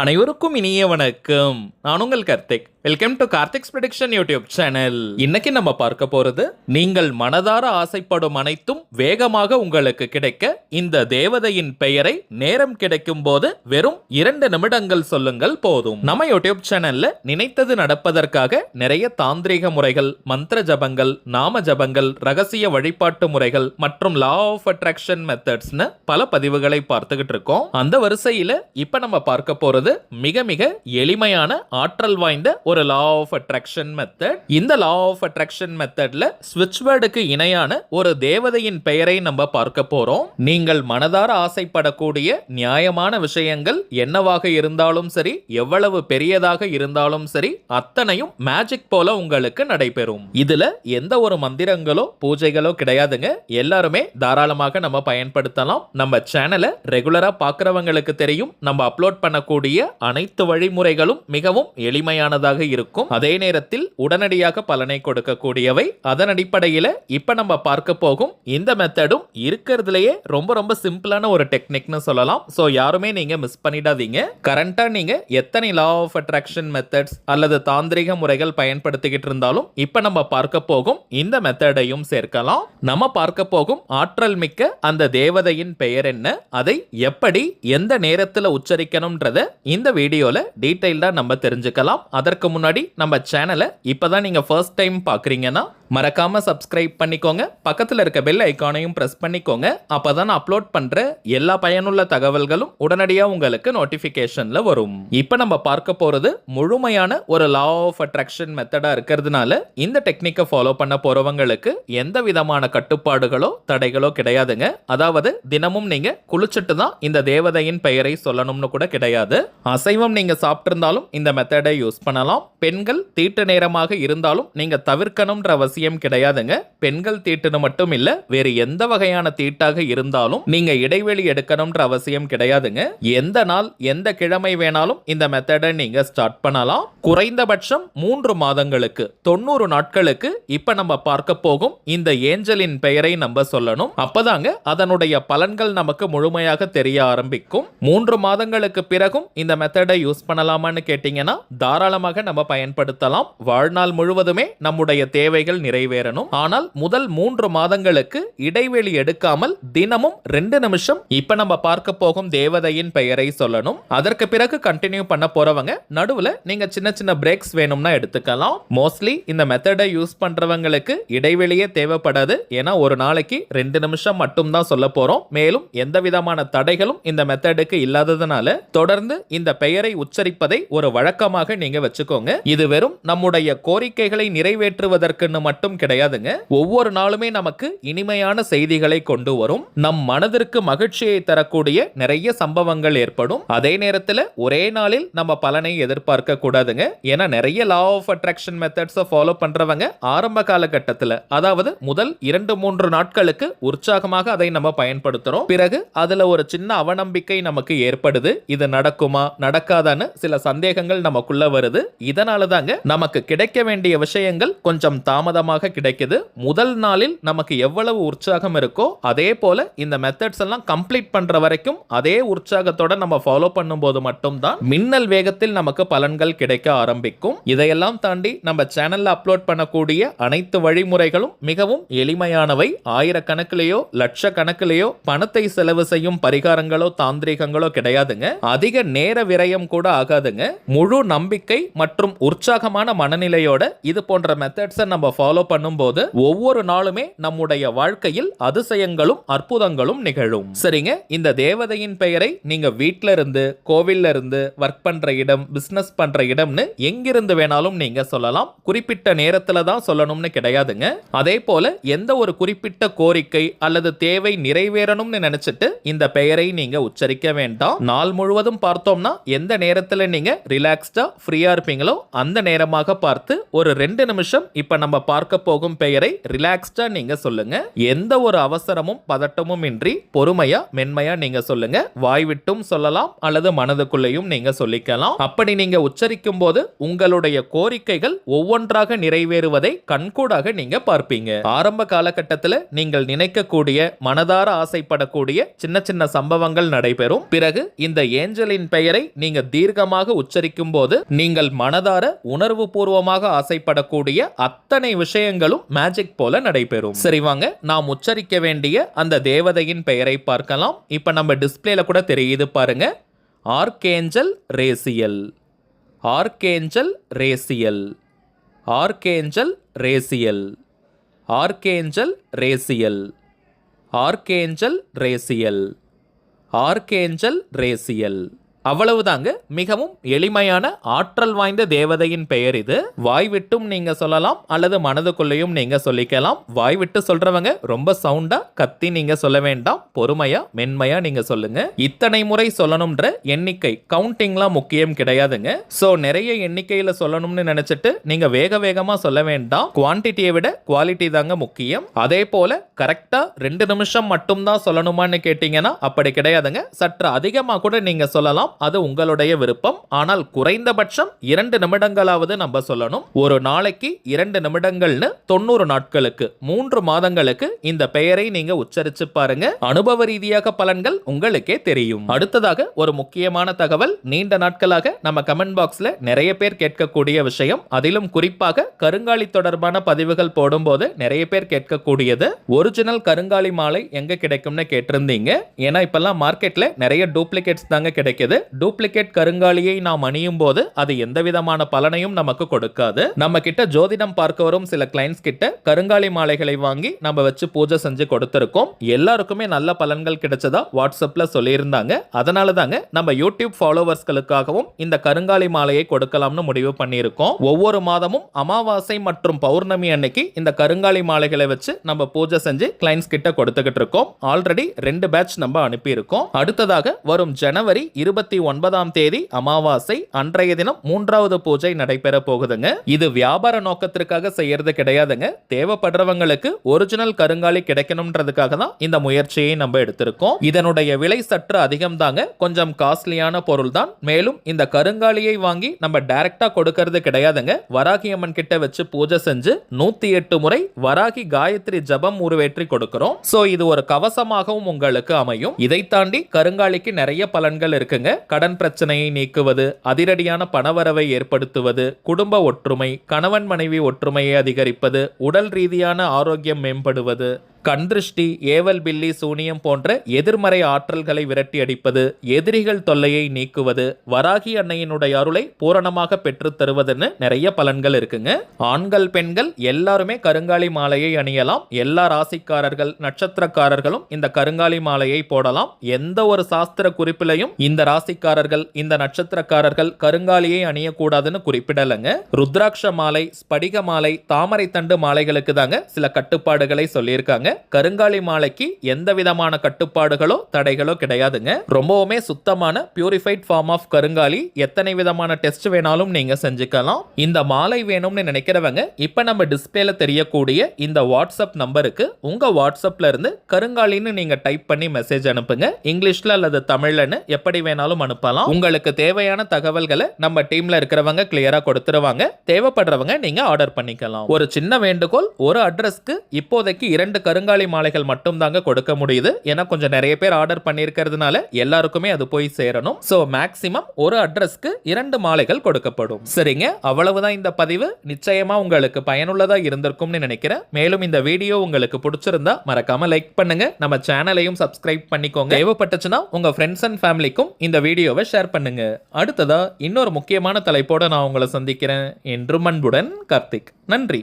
அனைவருக்கும் இனிய வணக்கம். நான் உங்கள் Karthik. Welcome to Karthik's prediction YouTube channel. இன்னைக்கு நம்ம பார்க்க போறது, நீங்கள் மனதார ஆசைப்படும் அனைத்தும் வேகமாக உங்களுக்கு கிடைக்க இந்த தேவதையின் பெயரை நேரம் கிடைக்கும் போது வெறும் 2 நிமிடங்கள் சொல்லுங்கள் போதும். நம்ம யூடியூப் சேனல்ல நினைத்தது நடப்பதற்காக நிறைய தாந்திரிக முறைகள், மந்திர ஜபங்கள், நாம ஜபங்கள், ரகசிய வழிபாட்டு முறைகள் மற்றும் லா ஆஃப் அட்ராக்ஷன் மெத்தட்ஸ்னு பல பதிவுகளை பார்த்துக்கிட்டு இருக்கோம். அந்த வரிசையில இப்ப நம்ம பார்க்க போறது மிக மிக எளிமையான ஆற்றல் வாய்ந்த ஒரு லா ஆஃப் அட்ராக்ஷன் மெத்தட். இந்த லா ஆஃப் அட்ராக்ஷன் மெத்தட்ல ஸ்விட்ச் வேர்டுக்கு இணையான ஒரு தேவதையின் பெயரை நம்ம பார்க்க போறோம். நீங்கள் மனதார ஆசைப்படக்கூடிய நியாயமான விஷயங்கள் என்னவாக இருந்தாலும் சரி, எவ்வளவு பெரியதாக இருந்தாலும் சரி, அத்தனையும் மேஜிக் போல உங்களுக்கு நடைபெறும். இதுல எந்த ஒரு மந்திரங்களோ பூஜைகளோ கிடையாதுங்க. எல்லாருமே தாராளமாக நம்ம பயன்படுத்தலாம். நம்ம சேனலை ரெகுலரா பார்க்கறவங்களுக்கு தெரியும், நம்ம அப்லோட் பண்ணக்கூடிய அனைத்து வழிமுறைகளும் மிகவும் எளிமையானதாக இருக்கும். அதே நேரத்தில் உடனடியாக பலனை கொடுக்கக்கூடியவை. அதன் அடிப்படையில் இப்ப நம்ம பார்க்க போகும் இந்த மெத்தடும் இருக்கிறதுலயே ரொம்ப ரொம்ப சிம்பிளான ஒரு டெக்னிக்னு சொல்லலாம். சோ யாருமே நீங்க மிஸ் பண்ணிடாதீங்க. கரண்டா நீங்க எத்தனை லா ஆஃப் அட்ராக்ஷன் மெத்தட்ஸ் அல்லது தாந்திரிக முறைகள் பயன்படுத்திக்கிட்டு இருந்தாலும் இப்ப நம்ம பார்க்க போகும் இந்த மெத்தடையும் சேர்க்கலாம். நம்ம பார்க்க போகும் ஆற்றல் மிக்க அந்த தேவதையின் பெயர் என்ன, அதை எப்படி எந்த நேரத்தில் உச்சரிக்கணும்ன்றத இந்த வீடியோல டீடைல்டா நம்ம தெரிஞ்சுக்கலாம். அதற்கு முன்னாடி நம்ம சேனலை இப்பதான் நீங்க ஃபர்ஸ்ட் டைம் பாக்குறீங்கன்னா மறக்காம சப்ஸ்கிரைப் பண்ணிக்கோங்க. பக்கத்தில் இருக்க பெல் ஐகானையும் பிரஸ் பண்ணிக்கோங்க. அப்பதான் அப்லோட் பண்ற எல்லா பயனுள்ள தகவல்களும் உடனடியா உங்களுக்கு நோட்டிபிகேஷன்ல வரும். இப்ப நம்ம பார்க்க போறது முழுமையான ஒரு லா ஆஃப் அட்ராக்ஷன் மெத்தடா இருக்கிறதுனால இந்த டெக்னிக்கை ஃபாலோ பண்ண போறவங்களுக்கு எந்த விதமான கட்டுப்பாடுகளோ தடைகளோ கிடையாதுங்க. அதாவது தினமும் நீங்க குளிச்சுட்டு தான் இந்த தேவதையின் பெயரை சொல்லணும்னு கூட கிடையாது. அசைவம் நீங்க சாப்பிட்டிருந்தாலும் இந்த மெத்தடை யூஸ் பண்ணலாம். பெண்கள் தீட்டு நேரமாக இருந்தாலும் நீங்க தவிர்க்கணும்ன்ற அவசியம் கிடையாதுங்க. பெண்கள் தீட்டுன்னு மட்டும் இல்ல, வேறு எந்த வகையான தீட்டாக இருந்தாலும் நீங்க இடைவெளி எடுக்கணும்ன்ற அவசியம் கிடையாதுங்க. எந்த நாள் எந்த கிழமை வேணாலும் இந்த மெத்தடை நீங்க ஸ்டார்ட் பண்ணலாம். குறைந்தபட்சம் 3 மாதங்களுக்கு 90 நாட்களுக்கு இப்ப நம்ம பார்க்க போகும் இந்த ஏஞ்சலின் பெயரை நம்ம சொல்லணும். அப்பதாங்க அதனுடைய பலன்கள் நமக்கு முழுமையாக தெரிய ஆரம்பிக்கும். 3 மாதங்களுக்கு பிறகும் இந்த மெத்தடை யூஸ் பண்ணலாமான்னு கேட்டீங்கன்னா தாராளமாக நம்ம பயன்படுத்தலாம். வாழ்நாள் முழுவதுமே நம்முடைய தேவைகள் நிறைவேறணும். ஆனால் முதல் 3 மாதங்களுக்கு இடைவெளி எடுக்காமல் தினமும் 2 நிமிஷம் இப்ப நம்ம பார்க்க போகும் தேவதையின் பெயரை சொல்லணும். அதற்கு பிறகு கண்டினியூ பண்ண போறவங்க நடுவுல நீங்க சின்ன சின்ன பிரேக்ஸ் வேணும்னா எடுத்துக்கலாம். மோஸ்ட்லி இந்த மெத்தடை யூஸ் பண்றவங்களுக்கு இடைவெளியே தேவைப்படாது. ஏன்னா ஒரு நாளைக்கு 2 நிமிஷம் மட்டும் தான் சொல்ல போறோம். மேலும் எந்த விதமான தடைகளும் இந்த மெத்தடுக்கு இல்லாததுனால தொடர்ந்து இந்த பெயரை உச்சரிப்பதை ஒரு வழக்கமாக நீங்க வச்சுக்கோங்க. இது வெறும் நம்முடைய கோரிக்கைகளை நிறைவேற்றுவதற்குன்னு மட்டும் கிடையாதுங்க. ஒவ்வொரு நாளுமே நமக்கு இனிமையான செய்திகளை கொண்டு வரும். நம் மனதிற்கு மகிழ்ச்சியை தரக்கூடிய நிறைய சம்பவங்கள் ஏற்படும். அதே நேரத்தில் ஒரே நாளில் நம்ம பலனை எதிர்பார்க்க கூடாதுங்க. ஏன்னா நிறைய லா ஆஃப் அட்ராக்ஷன் மெத்தட்ஸை ஃபாலோ பண்றவங்க ஆரம்ப காலகட்டத்தில், அதாவது முதல் 2-3 நாட்களுக்கு உற்சாகமாக அதை நம்ம பயன்படுத்துறோம். பிறகு அதுல ஒரு சின்ன அவநம்பிக்கை நமக்கு ஏற்படுது. இது நடக்குமா நடக்காதான்னு சில சந்தேகங்கள் நமக்குள்ள வருது. இதனால தாங்க நமக்கு கிடைக்க வேண்டிய விஷயங்கள் கொஞ்சம் தாமதமாக கிடைக்குது. முதல் நாளில் நமக்கு எவ்வளவு உற்சாகம் இருக்கோ அதே போல இந்த மெத்தட்ஸ் எல்லாம் கம்ப்ளீட் பண்ற வரைக்கும் அதே உற்சாகத்தோட நம்ம ஃபாலோ பண்ணும்போது மட்டும்தான் மின்னல் வேகத்தில் நமக்கு பலன்கள் கிடைக்க ஆரம்பிக்கும். இதையெல்லாம் தாண்டி நம்ம சேனல்ல அப்லோட் பண்ணக்கூடிய அனைத்து வழிமுறைகளும் மிகவும் எளிமையானவை. ஆயிரக்கணக்கிலேயோ லட்சக்கணக்கிலேயோ பணத்தை செலவு செய்யும் பரிகாரங்களோ தாந்திரிகங்களோ கிடையாதுங்க. அதிக நேர விரயம் கூட ஆகாதுங்க. முழு நம்பிக்கை மற்றும் உற்சாகமான மனநிலையோட இது போன்ற மெத்தட்ஸை நம்ம ஃபாலோ பண்ணும்போது ஒவ்வொரு நாளுமே நம்முடைய வாழ்க்கையில் அதிசயங்களும் அற்புதங்களும் நிகழும். சரிங்க, இந்த தேவதையின் பெயரை நீங்க வீட்ல இருந்து, கோவில்ல இருந்து, ஒர்க் பண்ற இடம், பிசினஸ் பண்ற இடம்னு எங்கிருந்து வேணாலும் நீங்க சொல்லலாம். குறிப்பிட்ட நேரத்துல தான் சொல்லணும்னு கிடையாதுங்க. அதே போல எந்த ஒரு குறிப்பிட்ட கோரிக்கை அல்லது தேவை நிறைவேறணும்னு நினைச்சிட்டு இந்த பெயரை நீங்க உச்சரிக்க வேண்டாம். நாள் முழுவதும் பார்த்தோம்னா எந்த நேரத்துல நீங்க ரிலாக்ஸ்டா ஃப்ரீயா இருப்பீங்களோ அந்த நேரமாக பார்த்து ஒரு 2 நிமிஷம் இப்ப நம்ம பார்க்க பார்க்க போகும் பெயரை ரிலாக்ஸ்டா நீங்க சொல்லுங்க. எந்த ஒரு அவசரமும் பதட்டமும் இன்றி பொறுமையா மென்மையா நீங்க சொல்லுங்க. வாய் விட்டும் சொல்லலாம் அல்லது மனதுக்குள்ளேயும் நீங்க சொல்லிக்கலாம். அப்படி நீங்க உச்சரிக்கும் போது உங்களுடைய கோரிக்கைகள் ஒவ்வொன்றாக நிறைவேறுவதை கண்கூடாக நீங்க பார்ப்பீங்க. ஆரம்ப காலகட்டத்தில் நீங்கள் நினைக்கக்கூடிய மனதார ஆசைப்படக்கூடிய சின்ன சின்ன சம்பவங்கள் நடைபெறும். பிறகு இந்த ஏஞ்சலின் பெயரை நீங்க தீர்க்கமாக உச்சரிக்கும் போது நீங்கள் மனதார உணர்வு பூர்வமாக ஆசைப்படக்கூடிய அத்தனை விஷயங்களும் மேஜிக் போல நடைபெறும். சரி வாங்க, நாம் உச்சரிக்க வேண்டிய அந்த தேவதையின் பெயரை பார்க்கலாம். இப்ப நம்ம டிஸ்பிளேல கூட தெரியுது பாருங்க. Archangel racial, archangel racial, archangel racial, archangel racial, archangel racial, archangel racial. அவ்வளவுதாங்க. மிகவும் எளிமையான ஆற்றல் வாய்ந்த தேவதையின் பெயர் இது. வாய் விட்டும் நீங்க சொல்லலாம் அல்லது மனதுக்குள்ளேயும் நீங்க சொல்லிக்கலாம். வாய் விட்டு சொல்றவங்க ரொம்ப சவுண்டா கத்தி நீங்க சொல்ல வேண்டாம். பொறுமையா மென்மையா நீங்க சொல்லுங்க. இத்தனை முறை சொல்லணும்ன்ற எண்ணிக்கை கவுண்டிங்லாம் முக்கியம் கிடையாதுங்க. சோ நிறைய எண்ணிக்கையில சொல்லணும்னு நினைச்சிட்டு நீங்க வேக வேகமா சொல்ல வேண்டாம். குவான்டிட்டியை விட குவாலிட்டி தாங்க முக்கியம். அதே போல கரெக்டா 2 நிமிஷம் மட்டும் தான் சொல்லணுமான்னு கேட்டீங்கன்னா அப்படி கிடையாதுங்க. சற்று அதிகமா கூட நீங்க சொல்லலாம். அது உங்களுடைய விருப்பம். ஆனால் குறைந்தபட்சம் 2 நிமிடங்களாவது நம்ம சொல்லணும். ஒரு நாளைக்கு 2 நிமிடங்கள்னு 90 நாட்களுக்கு 3 மாதங்களுக்கு இந்த பெயரை நீங்க உச்சரிச்சு பாருங்க. அனுபவ ரீதியாக பலன்கள் உங்களுக்கே தெரியும். அடுத்ததாக ஒரு முக்கியமான தகவல். நீண்ட நாட்களாக நம்ம கமெண்ட் பாக்ஸ்ல நிறைய பேர் கேட்கக்கூடிய விஷயம், அதிலும் குறிப்பாக கருங்காலி தொடர்பான பதிவுகள் போடும்போது நிறைய பேர் கேட்கக்கூடியது, ஒரிஜினல் கருங்காலி மாலை எங்க கிடைக்கும்னு கேட்டிருந்தீங்க. ஏன்னா இப்பெல்லாம் மார்க்கெட்ல நிறைய டூப்ளிகேட்ஸ் தாங்க கிடைக்குது. டூப்ளிகேட் கருங்காலியை நாம் அணியும் போது அது எந்த விதமான பலனையும் நமக்கு கொடுக்காது. நம்ம கிட்ட ஜோதிடம் பார்க்க வரும் சில கிளைண்ட்ஸ் கிட்ட கருங்காலி மாலைகளை வாங்கி நம்ம வச்சு பூஜை செஞ்சு கொடுத்திருக்கோம். எல்லாருக்குமே நல்ல பலன்கள் கிடைச்சதா வாட்ஸ்அப்ல சொல்லியிருந்தாங்க. அதனால தாங்க நம்ம யூடியூப் ஃபாலோவர்ஸ்களுக்காகவும் இந்த கருங்காலி மாலையை கொடுக்கலாம்னு முடிவு பண்ணியிருக்கோம். ஒவ்வொரு மாதமும் அமாவாசை மற்றும் பௌர்ணமி அன்னைக்கு இந்த கருங்காலி மாலைகளை வச்சு நம்ம பூஜை செஞ்சு கிளைண்ட்ஸ் கிட்ட கொடுத்துக்கிட்டு இருக்கோம். ஆல்ரெடி 2 பேட்ச் நம்ம அனுப்பி இருக்கோம். அடுத்ததாக வரும் ஜனவரி 29ஆம் தேதி அமாவாசை அன்றைய தினம் 3வது பூஜை நடைபெற போகுதுங்க. இது வியாபார நோக்கத்திற்காக செய்யறது கிடையாதுங்க. தேவைப்படுறவங்களுக்கு ஒரிஜினல் கருங்காலி கிடைக்கணும்ன்றதுக்காக தான் இந்த முயற்சியை நம்ம எடுத்திருக்கோம். இதனுடைய விலை சற்று அதிகம் தாங்க. கொஞ்சம் காஸ்ட்லியான பொருள் தான். மேலும் இந்த கருங்காலியை வாங்கி நம்ம டைரக்டா கொடுக்கிறது கிடையாதுங்க. வராகி அம்மன் கிட்ட வச்சு பூஜை செஞ்சு 108 முறை வராகி காயத்ரி ஜபம் உருவேற்றி கொடுக்கிறோம். சோ இது ஒரு கவசமாகவும் உங்களுக்கு அமையும். இதை தாண்டி கருங்காலிக்கு நிறைய பலன்கள் இருக்குங்க. கடன் பிரச்சனையை நீக்குவது, அதிரடியான பணவரவை ஏற்படுத்துவது, குடும்ப ஒற்றுமை, கணவன் மனைவி ஒற்றுமையை அதிகரிப்பது, உடல் ரீதியான ஆரோக்கியம் மேம்படுவது, கண் திருஷ்டி, ஏவல் பில்லி, சூனியம் போன்ற எதிர்மறை ஆற்றல்களை விரட்டி அடிப்பது, எதிரிகள் தொல்லையை நீக்குவது, வராகி அன்னையினுடைய அருளை பூரணமாக பெற்று தருவதுன்னு நிறைய பலன்கள் இருக்குங்க. ஆண்கள் பெண்கள் எல்லாருமே கருங்காலி மாலையை அணியலாம். எல்லா ராசிக்காரர்கள் நட்சத்திரக்காரர்களும் இந்த கருங்காலி மாலையை போடலாம். எந்த ஒரு சாஸ்திர குறிப்பிலையும் இந்த ராசிக்காரர்கள் இந்த நட்சத்திரக்காரர்கள் கருங்காலியை அணியக்கூடாதுன்னு குறிப்பிடலங்க. ருத்ராட்ச மாலை, ஸ்படிக மாலை, தாமரை தண்டு மாலைகளுக்கு தாங்க சில கட்டுப்பாடுகளை சொல்லியிருக்காங்க. கருங்காலி மாலைக்கு எந்த விதமான கட்டுப்பாடுகளோ தடைகளோ கிடையாதுங்க. ரொம்பவுமே சுத்தமான பியூரிஃபைட் ஃபார்ம் ஆஃப் கருங்காலி. எத்தனை விதமான டெஸ்ட் வேணாலும் நீங்க செஞ்சுக்கலாம். இந்த மாலை வேணும்னு நினைக்கிறவங்க இப்ப நம்ம டிஸ்பிளேல தெரியக்கூடிய இந்த வாட்ஸ்அப் நம்பருக்கு உங்க வாட்ஸ்அப்ல இருந்து கருங்காலின்னு நீங்க டைப் பண்ணி மெசேஜ் அனுப்புங்க. இங்கிலீஷ்ல அல்லது தமிழ்லன்னு எப்படி வேணாலும் அனுப்பலாம். உங்களுக்கு தேவையான தகவல்களை நம்ம டீம்ல இருக்கிறவங்க கிளியரா கொடுத்துருவாங்க. தேவைப்படுறவங்க நீங்க ஆர்டர் பண்ணிக்கலாம். ஒரு சின்ன வேண்டுகோள், ஒரு அட்ரஸ்க்கு இப்போதைக்கு 2 கருங்காலி மாலைகள் மட்டும் தாங்க கொடுக்க முடியுது. ஏன்னா கொஞ்சம் நிறைய பேர் ஆர்டர் பண்ணியிருக்கிறதுனால எல்லாருக்குமே அது போய் சேரணும். சோ மேக்ஸிமம் ஒரு அட்ரஸ்க்கு 2 மாலைகள் கொடுக்கப்படும். சரிங்க, அவ்வளவுதான் இந்த பதிவு. நிச்சயமா உங்களுக்கு பயனுள்ளதா இருந்திருக்கும்னு நினைக்கிறேன். மேலும் இந்த வீடியோ உங்களுக்கு பிடிச்சிருந்தா மறக்காம லைக் பண்ணுங்க. நம்ம சேனலையும் சப்ஸ்கிரைப் பண்ணிக்கோங்க. தேவைப்பட்டுச்சுன்னா உங்க ஃப்ரெண்ட்ஸ் அண்ட் ஃபேமிலிக்கும் இந்த வீடியோவை ஷேர் பண்ணுங்க. அடுத்ததா இன்னொரு முக்கியமான தலைப்போட நான் உங்களை சந்திக்கிறேன். என்றும் அன்புடன் கார்த்திக். நன்றி.